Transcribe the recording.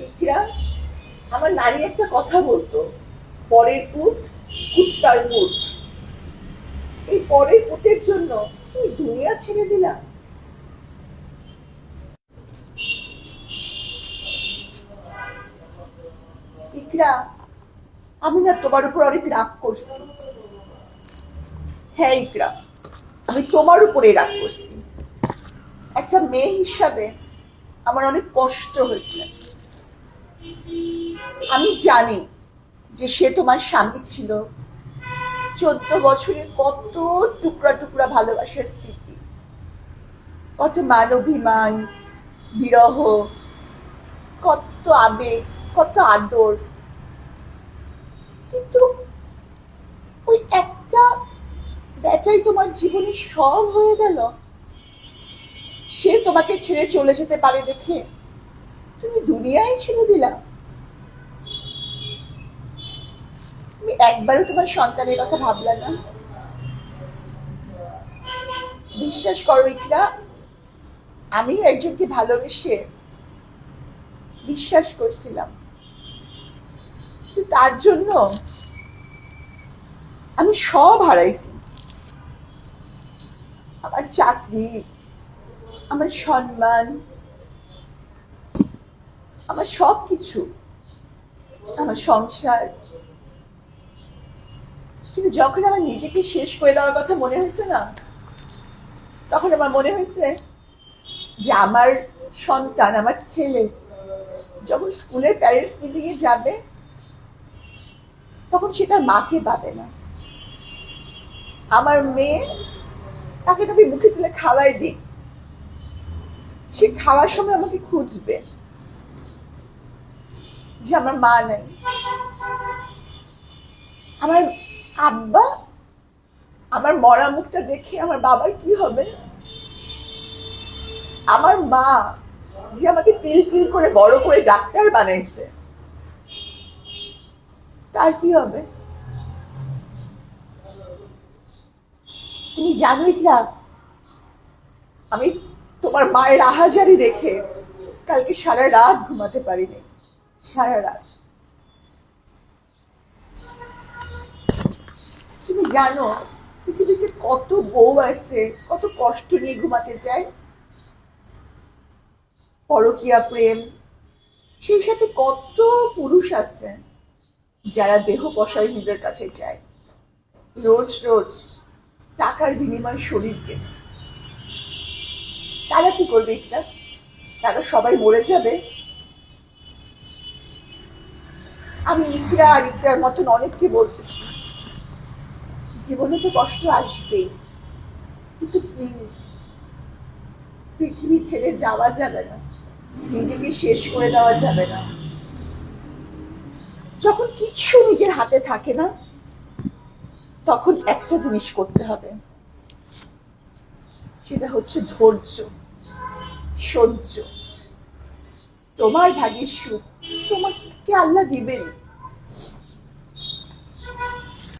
ইকরা, আমার নারী একটা কথা বলতো, পরের পুত কুত্তার পুত। এই পরের পুতের জন্য তুমি দুনিয়া ছেড়ে দিলা। ইকরা, আমি না তোমার উপর অনেক রাগ করছি। হ্যাঁ ইকরা, আমি তোমার উপরে রাগ করছি। একটা মেয়ে হিসাবে আমার অনেক কষ্ট হয়েছে। আমি জানি যে সে তোমার স্বামী ছিল, 14 বছরের কত টুকরা টুকরা ভালোবাসার স্মৃতি, কত মান অভিমান, বিরহ, কত আবেগ, কত আদর। কিন্তু ওই একটা বেচাই তোমার জীবনে সব হয়ে গেল। সে তোমাকে ছেড়ে চলে যেতে পারে দেখে তুমি দুনিয়ায় ছেড়ে দিলা। তুমি একবারও তোমার সন্তানের কথা ভাবলা না? বিশ্বাস করো ইকরা, আমিও একজনকে ভালোবেসে বিশ্বাস করছিলাম, কিন্তু তার জন্য আমি সব হারাইছি। আমার চাকরি, আমার সম্মান, আমার সব কিছু, আমার সংসার। কিন্তু যখন আমার নিজেকে শেষ করে দেওয়ার কথা মনে হয়েছে না, তখন আমার মনে হয়েছে যে আমার সন্তান, আমার ছেলে যখন স্কুলের প্যারেন্টস মিটিং এ যাবে, তখন সে তার মাকে পাবে না। আমার মেয়ে, তাকে তো আমি মুখে তুলে খাওয়াই দিই, সে খাওয়ার সময় আমাকে খুঁজবে যে আমার মা নাই। আমার আব্বা, আমার মরা মুখটা দেখে আমার বাবার কি হবে? আমার মা, যে আমাকে তিল তিল করে বড় করে ডাক্তার বানাইছে, তার কি হবে? তুমি জানোই না, আমি তোমার মায়ের আহাজারি দেখে কালকে সারা রাত ঘুমাতে পারিনি। সারা রাত। তুমি জানো পৃথিবীতে কত বউ আছে কত কষ্ট নিয়ে ঘুমাতে চায়, পরকীয়া প্রেম, সেই সাথে কত পুরুষ আছে যারা দেহ কসাইনীদের কাছে যায়, রোজ রোজ টাকার বিনিময়ে শরীরকে। তারা কি করবে এটা? তারা সবাই মরে যাবে। আমি ইকরা আর ইকরার মতন অনেককে বলতেছি, জীবনে তো কষ্ট আসবেই, কিন্তু প্লিজ, পৃথিবী ছেড়ে যাওয়া যাবে না, নিজেকে শেষ করে দেওয়া যাবে না। যখন কিছু নিজের হাতে থাকে না, তখন একটা জিনিস করতে হবে, সেটা হচ্ছে ধৈর্য, সহ্য। তোমার ভাগ্যের সুখ তোমাকে আল্লাহ দিবেন।